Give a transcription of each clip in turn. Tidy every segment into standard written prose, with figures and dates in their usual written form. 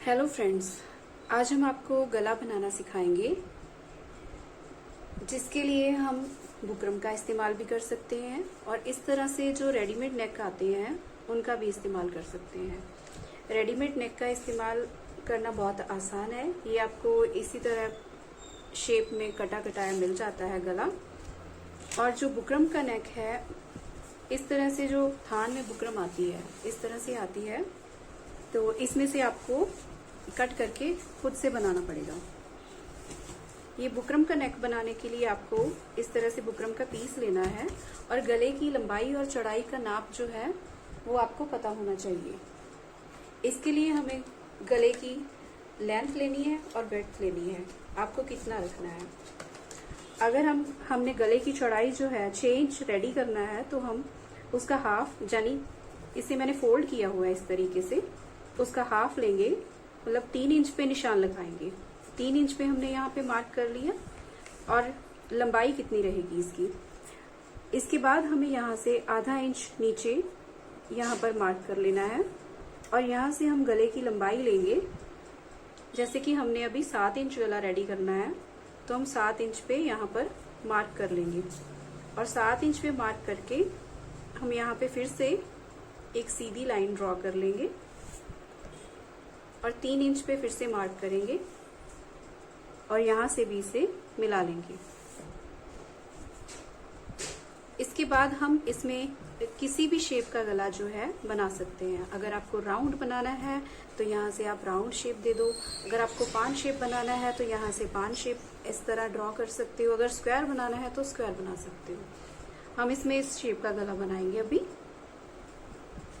Hello friends, आज हम आपको गला बनाना सिखाएंगे, जिसके लिए हम बुकरम का इस्तेमाल भी कर सकते हैं और इस तरह से जो रेडीमेड नेक आते हैं उनका भी इस्तेमाल कर सकते हैं। रेडीमेड नेक का इस्तेमाल करना बहुत आसान है। ये आपको इसी तरह शेप में कटा कटाया मिल जाता है गला। और जो बुकरम का नेक है, इस तरह से जो थान में बुकरम आती है इस तरह से आती है, तो इसमें से आपको कट करके खुद से बनाना पड़ेगा। ये बुकरम का नेक बनाने के लिए आपको इस तरह से बुकरम का पीस लेना है और गले की लंबाई और चौड़ाई का नाप जो है वो आपको पता होना चाहिए। इसके लिए हमें गले की लेंथ लेनी है और ब्रेड्थ लेनी है, आपको कितना रखना है। अगर हमने गले की चौड़ाई जो है 6 इंच रेडी करना है, तो हम उसका हाफ, यानी इसे मैंने फोल्ड किया हुआ है इस तरीके से, उसका हाफ लेंगे, मतलब 3 इंच पे निशान लगाएंगे। 3 इंच पे हमने यहाँ पे मार्क कर लिया और लंबाई कितनी रहेगी इसकी। इसके बाद हमें यहाँ से आधा इंच नीचे यहाँ पर मार्क कर लेना है और यहाँ से हम गले की लंबाई लेंगे। जैसे कि हमने अभी 7 इंच गला रेडी करना है, तो हम 7 इंच पे यहाँ पर मार्क कर लेंगे और 7 इंच पे मार्क करके हम यहाँ पे फिर से एक सीधी लाइन ड्रॉ कर लेंगे और 3 इंच पे फिर से मार्क करेंगे और यहाँ से भी इसे मिला लेंगे। इसके बाद हम इसमें किसी भी शेप का गला जो है बना सकते हैं। अगर आपको राउंड बनाना है तो यहाँ से आप राउंड शेप दे दो। अगर आपको पान शेप बनाना है तो यहाँ से पान शेप इस तरह ड्रॉ कर सकते हो। अगर स्क्वायर बनाना है तो स्क्वायर बना सकते हो। हम इसमें इस शेप का गला बनाएंगे अभी।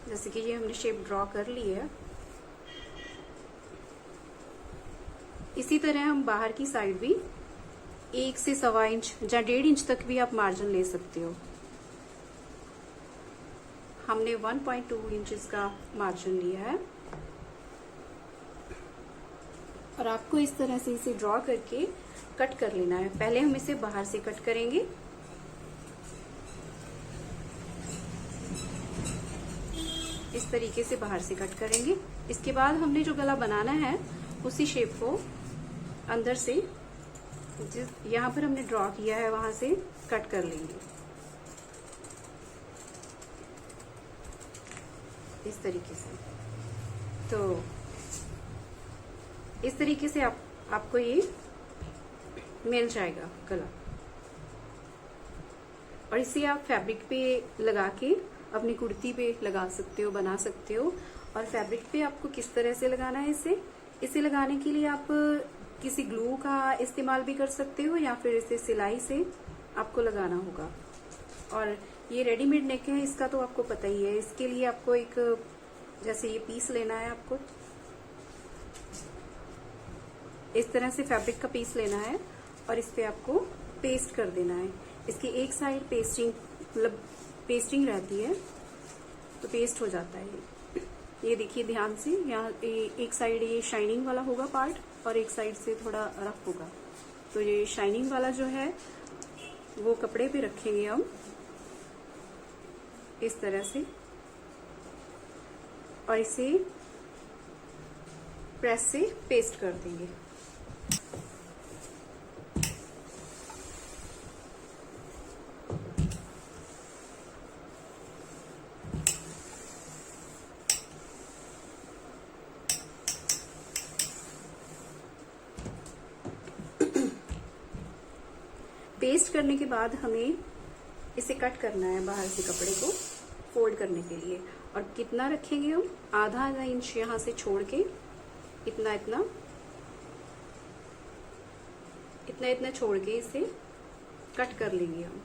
जैसे कि ये हमने शेप ड्रॉ कर ली है, इसी तरह हम बाहर की साइड भी 1 से 1.25 इंच या 1.5 इंच तक भी आप मार्जिन ले सकते हो। हमने 1.2 इंचेस का मार्जिन लिया है और आपको इस तरह से इसे ड्रॉ करके कट कर लेना है। पहले हम इसे बाहर से कट करेंगे। इस तरीके से बाहर से कट करेंगे। इसके बाद हमने जो गला बनाना है उसी शेप को अंदर से जिस यहाँ पर हमने ड्रॉ किया है वहां से कट कर लेंगे। इस तरीके से, तो इस तरीके से आपको ये मिल जाएगा गला। और इसे आप फैब्रिक पे लगा के अपनी कुर्ती पे लगा सकते हो, बना सकते हो। और फैब्रिक पे आपको किस तरह से लगाना है इसे लगाने के लिए आप किसी ग्लू का इस्तेमाल भी कर सकते हो या फिर इसे सिलाई से आपको लगाना होगा। और ये रेडीमेड नेक है, इसका तो आपको पता ही है। इसके लिए आपको एक, जैसे ये पीस लेना है, आपको इस तरह से फैब्रिक का पीस लेना है और इस पे आपको पेस्ट कर देना है। इसकी एक साइड पेस्टिंग, मतलब पेस्टिंग रहती है तो पेस्ट हो जाता है। ये देखिए ध्यान से, यहाँ एक साइड ये शाइनिंग वाला होगा पार्ट और एक साइड से थोड़ा रफ होगा। तो ये शाइनिंग वाला जो है वो कपड़े पे रखेंगे हम इस तरह से और इसे प्रेस से पेस्ट कर देंगे। पेस्ट करने के बाद हमें इसे कट करना है बाहर से कपड़े को फोल्ड करने के लिए। और कितना रखेंगे हम, आधा इंच यहाँ से छोड़ के इतना इतना इतना इतना छोड़ के इसे कट कर लेंगे हम।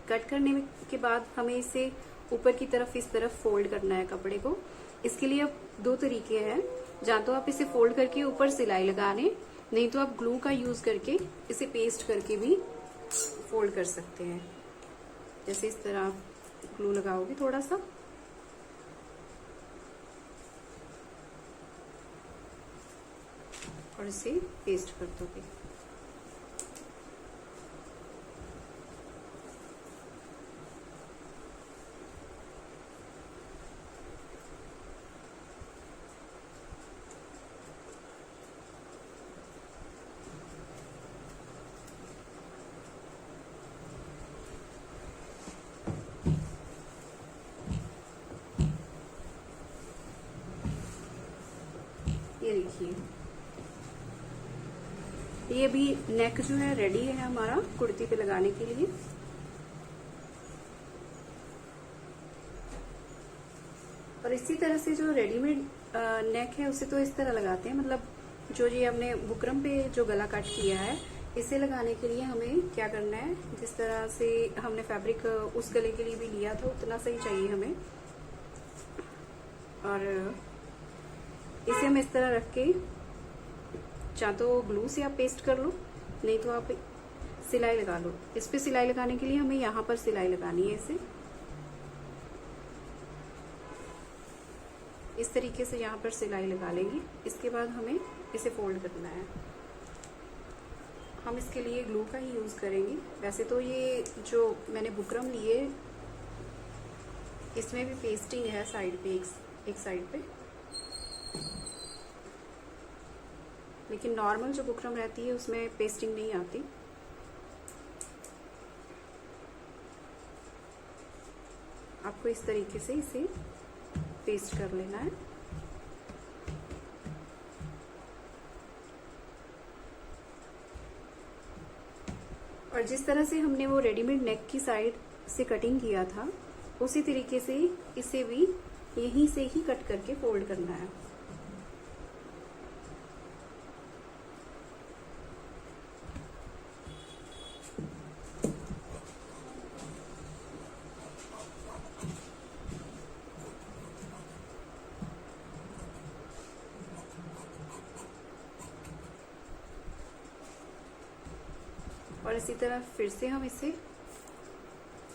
कट करने के बाद हमें इसे ऊपर की तरफ इस तरफ फोल्ड करना है कपड़े को। इसके लिए अब 2 तरीके हैं, या तो आप इसे फोल्ड करके ऊपर सिलाई लगा लें, नहीं तो आप ग्लू का यूज करके इसे पेस्ट करके भी फोल्ड कर सकते हैं। जैसे इस तरह आप ग्लू लगाओगे थोड़ा सा और इसे पेस्ट कर दोगे। देखिए ये भी नेक जो है रेडी है हमारा कुर्ती पे लगाने के लिए। और इसी तरह से जो रेडीमेड नेक है उसे तो इस तरह लगाते हैं, मतलब जो ये हमने बुकरम पे जो गला कट किया है इसे लगाने के लिए हमें क्या करना है, जिस तरह से हमने फैब्रिक उस गले के लिए भी लिया था उतना सही चाहिए हमें। और इसे हम इस तरह रख के चाहे तो ग्लू से आप पेस्ट कर लो, नहीं तो आप सिलाई लगा लो। इस पे सिलाई लगाने के लिए हमें यहाँ पर सिलाई लगानी है इसे इस तरीके से यहाँ पर सिलाई लगा लेंगे। इसके बाद हमें इसे फोल्ड करना है। हम इसके लिए ग्लू का ही यूज करेंगे। वैसे तो ये जो मैंने बुकरम लिए इसमें भी पेस्टिंग है साइड पे, एक साइड पे, लेकिन नॉर्मल जो बुकरम रहती है उसमें पेस्टिंग नहीं आती। आपको इस तरीके से इसे पेस्ट कर लेना है। और जिस तरह से हमने वो रेडीमेड नेक की साइड से कटिंग किया था उसी तरीके से इसे भी यहीं से ही कट करके फोल्ड करना है। और इसी तरह फिर से हम इसे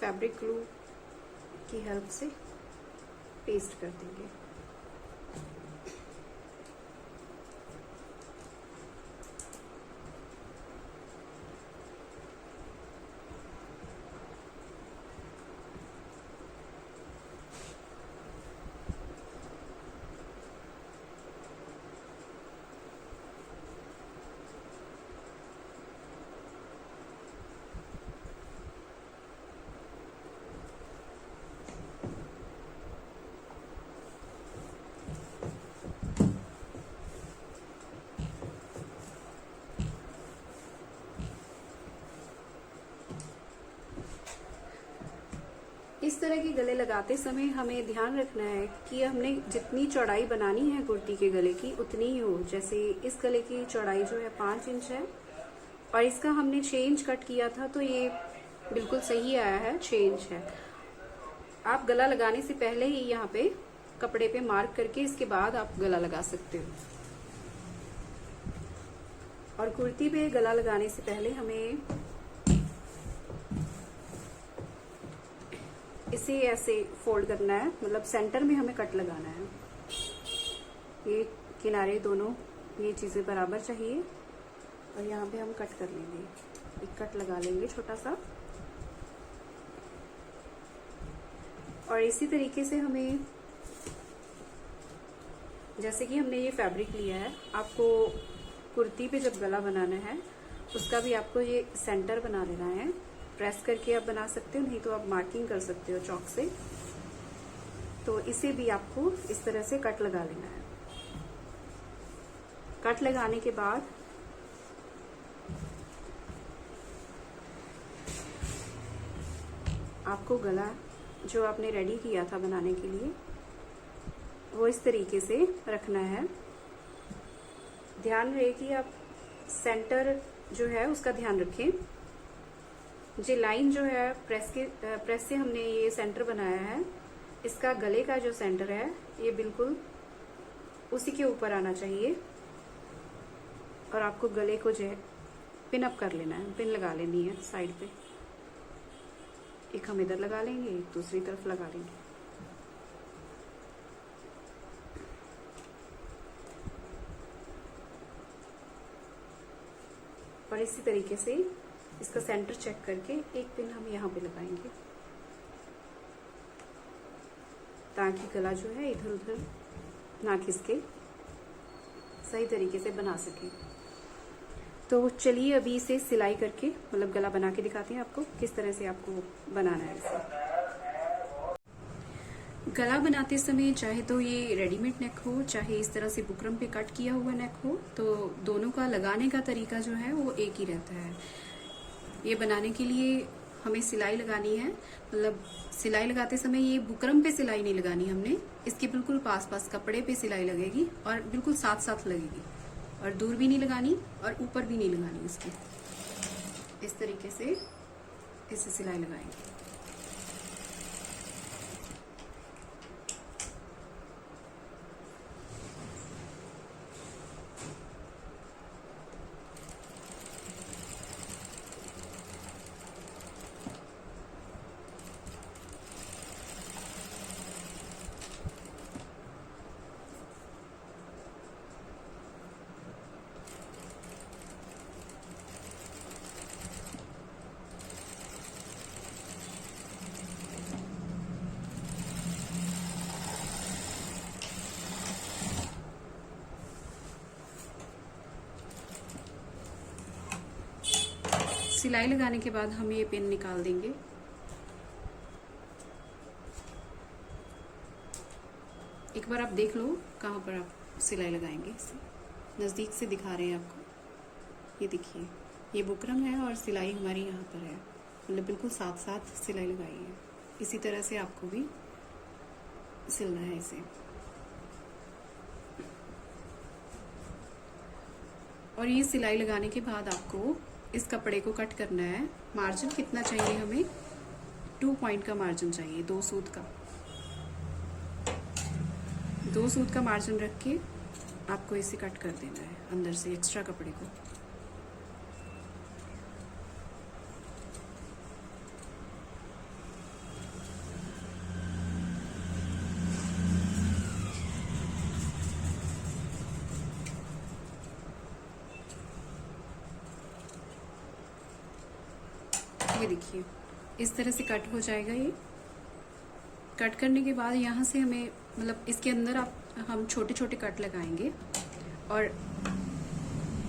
फैब्रिक ग्लू की हेल्प से पेस्ट कर देंगे। इस तरह के गले लगाते समय हमें ध्यान रखना है कि हमने जितनी चौड़ाई बनानी है कुर्ती के गले की उतनी ही हो। जैसे इस गले की चौड़ाई जो है 5 इंच है और इसका हमने 6 इंच कट किया था, तो ये बिल्कुल सही आया है, 6 इंच है। आप गला लगाने से पहले ही यहाँ पे कपड़े पे मार्क करके इसके बाद आप गला लगा सकते हो। और कुर्ती पे गला लगाने से पहले हमें इसे ऐसे फोल्ड करना है, मतलब सेंटर में हमें कट लगाना है। ये किनारे दोनों ये चीजें बराबर चाहिए और यहाँ पे हम कट कर लेंगे, एक कट लगा लेंगे छोटा सा। और इसी तरीके से हमें, जैसे कि हमने ये फैब्रिक लिया है, आपको कुर्ती पे जब गला बनाना है उसका भी आपको ये सेंटर बना लेना है। प्रेस करके आप बना सकते हो, नहीं तो आप मार्किंग कर सकते हो चॉक से। तो इसे भी आपको इस तरह से कट लगा लेना है। कट लगाने के बाद आपको गला जो आपने रेडी किया था बनाने के लिए वो इस तरीके से रखना है। ध्यान रहे कि आप सेंटर जो है उसका ध्यान रखें। ये लाइन जो है प्रेस से हमने ये सेंटर बनाया है, इसका गले का जो सेंटर है ये बिल्कुल उसी के ऊपर आना चाहिए। और आपको गले को जो है पिन अप कर लेना है, पिन लगा लेनी है साइड पे। एक हम इधर लगा लेंगे, एक दूसरी तरफ लगा लेंगे। और इसी तरीके से इसका सेंटर चेक करके एक पिन हम यहाँ पे लगाएंगे ताकि गला जो है इधर उधर ना खिसके, सही तरीके से बना सके। तो चलिए अभी इसे सिलाई करके, मतलब गला बना के दिखाते हैं आपको किस तरह से आपको बनाना है इसे। गला बनाते समय चाहे तो ये रेडीमेड नेक हो, चाहे इस तरह से बुकरम पे कट किया हुआ नेक हो, तो दोनों का लगाने का तरीका जो है वो एक ही रहता है। ये बनाने के लिए हमें सिलाई लगानी है, मतलब सिलाई लगाते समय ये बुकरम पे सिलाई नहीं लगानी हमने, इसके बिल्कुल पास पास कपड़े पे सिलाई लगेगी और बिल्कुल साथ साथ लगेगी, और दूर भी नहीं लगानी और ऊपर भी नहीं लगानी इसकी। इस तरीके से इसे सिलाई लगाएंगे। सिलाई लगाने के बाद हम ये पिन निकाल देंगे। एक बार आप देख लो कहाँ पर आप सिलाई लगाएंगे। इसे नज़दीक से दिखा रहे हैं आपको। ये देखिए, ये बुकरम है और सिलाई हमारी यहाँ पर है, मतलब बिल्कुल साथ साथ सिलाई लगाई है। इसी तरह से आपको भी सिलना है इसे। और ये सिलाई लगाने के बाद आपको इस कपड़े को कट करना है। मार्जिन कितना चाहिए हमें? 2 पॉइंट का मार्जिन चाहिए, 2 सूत का। 2 सूत का मार्जिन रख के आपको इसे कट कर देना है अंदर से एक्स्ट्रा कपड़े को। ये देखिए, इस तरह से कट हो जाएगा। ये कट करने के बाद यहाँ से हमें, मतलब इसके अंदर हम छोटे छोटे कट लगाएंगे, और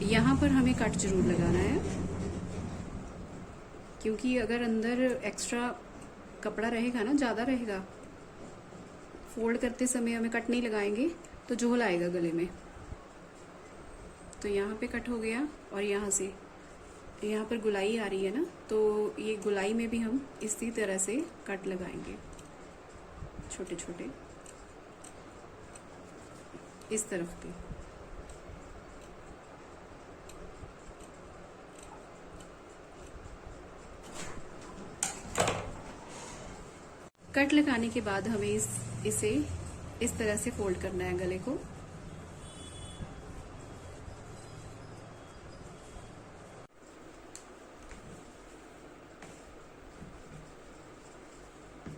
यहाँ पर हमें कट जरूर लगाना है, क्योंकि अगर अंदर एक्स्ट्रा कपड़ा रहेगा ना, ज़्यादा रहेगा, फोल्ड करते समय हमें कट नहीं लगाएंगे तो झोल आएगा गले में। तो यहाँ पे कट हो गया, और यहाँ से यहाँ पर गुलाई आ रही है ना, तो ये गुलाई में भी हम इसी तरह से कट लगाएंगे छोटे छोटे, इस तरफ पे। कट लगाने के बाद हमें इसे इस तरह से फोल्ड करना है गले को।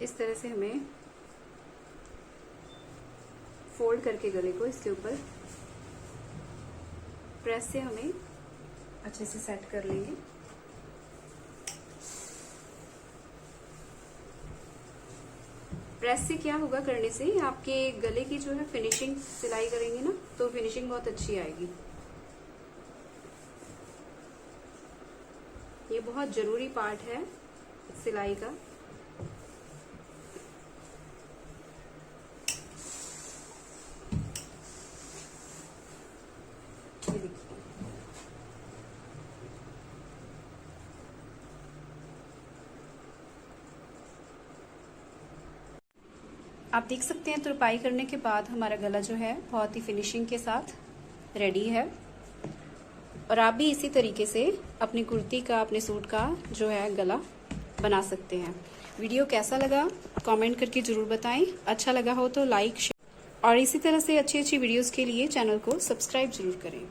इस तरह से हमें फोल्ड करके गले को इसके ऊपर प्रेस से हमें अच्छे से सेट कर लेंगे। प्रेस से क्या होगा, करने से आपके गले की जो है फिनिशिंग, सिलाई करेंगे ना तो फिनिशिंग बहुत अच्छी आएगी। ये बहुत जरूरी पार्ट है सिलाई का। आप देख सकते हैं तुरपाई करने के बाद हमारा गला जो है बहुत ही फिनिशिंग के साथ रेडी है। और आप भी इसी तरीके से अपनी कुर्ती का, अपने सूट का जो है गला बना सकते हैं। वीडियो कैसा लगा कमेंट करके जरूर बताएं। अच्छा लगा हो तो लाइक, शेयर, और इसी तरह से अच्छी अच्छी वीडियोस के लिए चैनल को सब्सक्राइब जरूर करें।